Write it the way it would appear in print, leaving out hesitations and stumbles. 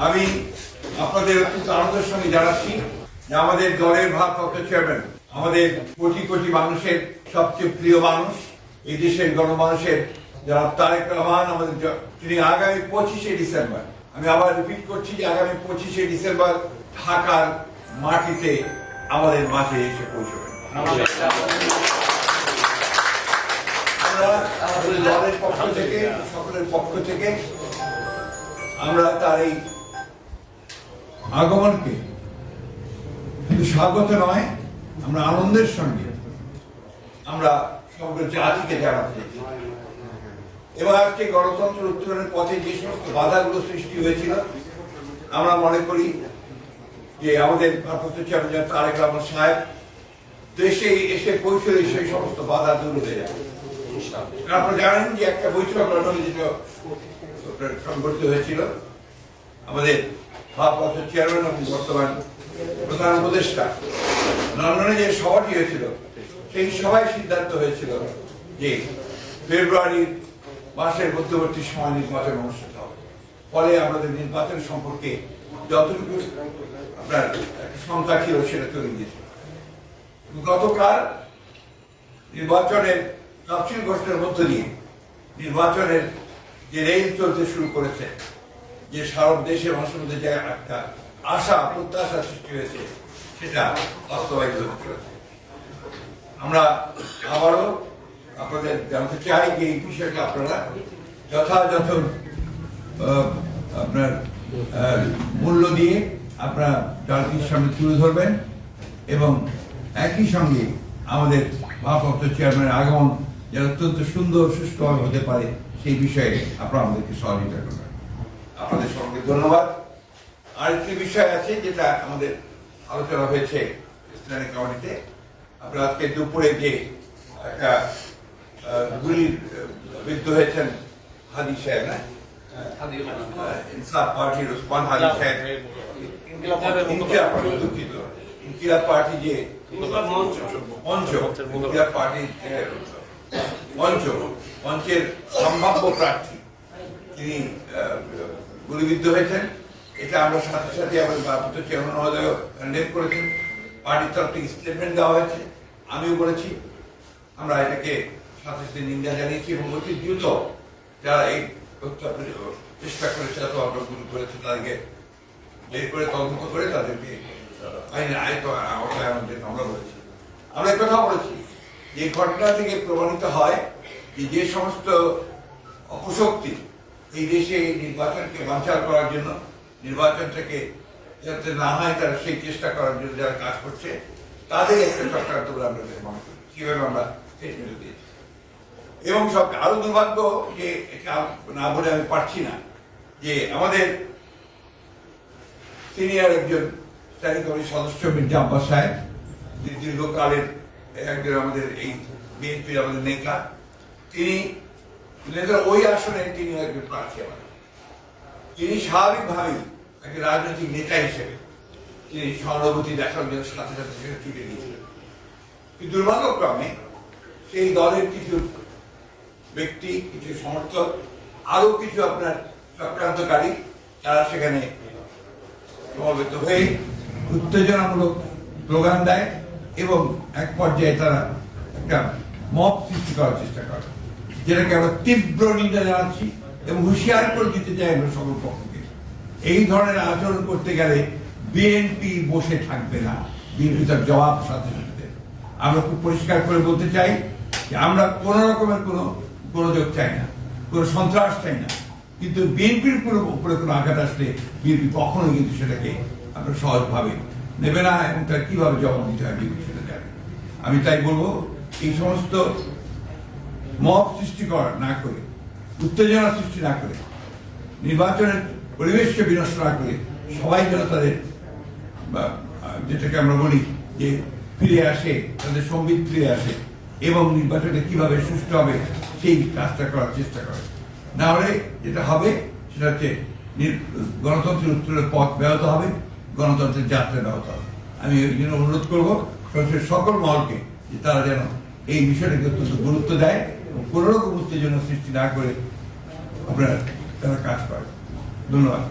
আমি আপনাদের অত্যন্ত আনন্দের সঙ্গে জানাচ্ছি যে আমাদের দলের ভারপ্রাপ্ত চেয়ারম্যান, আমাদের কোটি কোটি মানুষের সবচেয়ে প্রিয় মানুষ, এই দেশের গণমানুষের জনাব তারেক রহমান, আমাদের তিনি আগামী 25শে ডিসেম্বর, আমি আবার রিপিট করছি যে আগামী 25শে ডিসেম্বর ঢাকার মাটিতে আমাদের মাঝে এসে পৌঁছবেন। আমরা আমাদের দলের পক্ষ থেকে, সকলের পক্ষ থেকে আমরা তার এই আগমনকে শুধু স্বাগত নয়, আমরা আনন্দের সঙ্গে আমরা সমগ্র জাতিকে জানাতে চাই। এবং আজকে গণতন্ত্র উত্তরণের পথে যে সমস্ত বাধাগুলো সৃষ্টি হয়েছিল, আমরা মনে করি যে আমাদের ভারপ্রাপ্ত চেয়ারম্যান তারেক রহমান সাহেব দেশে এসে পৌঁছলে সেই সমস্ত বাধা দূর হয়ে যাবে। আপনারা জানেন যে একটা বৈঠক লন্ডনে যেটা সংঘটিত হয়েছিল, আমাদের ভারপ্রাপ্ত চেয়ারম্যান এবং বর্তমান প্রধান উপদেষ্টা লন্ডনে যে সভাটি হয়েছিল, সেই সভায় সিদ্ধান্ত হয়েছিল যে ফেব্রুয়ারি মাসের মধ্যবর্তী সময় নির্বাচন অনুষ্ঠিত হবে। ফলে আমাদের নির্বাচন সম্পর্কে যতটুকু আপনার শঙ্কা ছিল সেটা চলে গিয়েছিল। গতকাল নির্বাচনের তফসিল ঘোষণার মধ্য দিয়ে নির্বাচনের যে রেল চলতে শুরু করেছে, যে সারা দেশের মানুষের মধ্যে যে একটা আশা প্রত্যাশা সৃষ্টি হয়েছে, সেটা বাস্তবায়িত হতে চলেছে। আমরা আবারও আপনাদের জানতে চাই যে এই বিষয়টা আপনারা যথাযথ আপনার মূল্য দিয়ে আপনারা জাতির সামনে তুলে ধরবেন এবং একই সঙ্গে আমাদের ভারপ্রাপ্ত চেয়ারম্যানের আগমন যেন অত্যন্ত সুন্দর সুষ্ঠুভাবে হতে পারে সেই বিষয়ে আপনারা আমাদেরকে সহযোগিতা করবেন। আপনাদের সঙ্গে ধন্যবাদ। আরেকটি বিষয় আছে যেটা আমাদের আলোচনা হয়েছে স্থানীয় কমিটিতে। আপনারা আজকে দুপুরে যে একটা গুলির বিদ্ধ হয়েছেন হাদি সাহেব, না ইনসাফ পার্টির ওসমান হাদি সাহেব, ইনকিলাব পার্টি যে মঞ্চের সম্ভাব্য প্রার্থী তিনি গুলিবিদ্ধ হয়েছেন। এটা আমরা সাথে সাথে আমাদের ভারপ্রাপ্ত চেয়ারম্যান মহোদয় কন্ডেম করেছেন, পার্টির তরফ থেকে স্টেটমেন্ট দেওয়া হয়েছে, আমিও বলেছি। আমরা এটাকে সাথে সাথে নিন্দা জানিয়েছি এবং অতি দ্রুত যারা এই চেষ্টা করেছে অথবা আমরা গুলি করেছে তাদেরকে বের করে তদন্ত করে তাদেরকে আইনের আওতায় আনতে আমরা বলেছি। আমরা কথা বলেছি যে ঘটনা থেকে প্রমাণিত হয় যে সমস্ত অপশক্তি এই দেশে নির্বাচনকে বানচাল করার জন্য, নির্বাচনটাকে যাতে না হয় তারা সেই চেষ্টা করার জন্য যারা কাজ করছে, তাদের একটা চক্রান্ত বলে আমরা মনে করি। কিভাবে আমরা স্টেটমেন্ট দিয়েছি। এবং সব আরো দুর্ভাগ্য যে এটা না বলে আমি পারছি না যে আমাদের সিনিয়র একজন স্থায়ী কমিটির সদস্য মির্জা আব্বাস সাহেব, দীর্ঘকালের একজন আমাদের এই বিএনপির আমাদের নেতা, তিনি ওই আসনে তিনি একজন প্রার্থী আমাদের। তিনি স্বাভাবিকভাবেই একজন রাজনৈতিক নেতা হিসেবে তিনি সহানুভূতি দেখার জন্য সাথে সাথে সেখানে ছুটে গিয়েছিলেন। কিন্তু দুর্ভাগ্যক্রমে সেই দলের কিছু ব্যক্তি, কিছু সমর্থক, আরো কিছু আপনার চক্রান্তকারী, তারা সেখানে সমবেত হয়ে উত্তেজনামূলক স্লোগান দেয় এবং এক পর্যায়ে তারা একটা মব সৃষ্টি করার চেষ্টা করে, যেটাকে আমরা তীব্র নিন্দা জানাচ্ছি এবং হুঁশিয়ার করে দিতে চাই আমরা সকল পক্ষকে। এই ধরনের আচরণ করতে গেলে বিএনপি বসে থাকবে না, বিএনপি তার জবাব সাথে সাথে। আমরা খুব পরিষ্কার করে বলতে চাই যে আমরা কোন রকমের কোনো গোলযোগ চাই না, কোনো সন্ত্রাস চাই না, কিন্তু বিএনপির উপরে কোনো আঘাত আসলে বিএনপি কখনোই কিন্তু সেটাকে আমরা সহজভাবে নেবে না এবং তার কিভাবে জবাব দিতে হয় বিএনপি সেটা জানে। আমি তাই বলবো, এই সমস্ত মব সৃষ্টি করা না করে, উত্তেজনা সৃষ্টি না করে, নির্বাচনের পরিবেশকে বিনষ্ট না করে সবাই যেন তাদের যেটাকে আমরা বলি যে ফিরে আসে, তাদের সম্বিত ফিরে আসে এবং নির্বাচনে কিভাবে সুষ্ঠু হবে সেই কাজটা করার চেষ্টা করে। না হলে যেটা হবে সেটা হচ্ছে গণতন্ত্রের উত্তরের পথ ব্যাহত হবে, গণতন্ত্রের যাত্রা ব্যাহত হবে। আমি এই জন্য অনুরোধ করবো সকল মহলকে যে তারা যেন এই বিষয়টাকে অত্যন্ত গুরুত্ব দেয় এবং কোনো রকম উত্তেজনা সৃষ্টি না করে আপনারা তারা কাজ করে। ধন্যবাদ।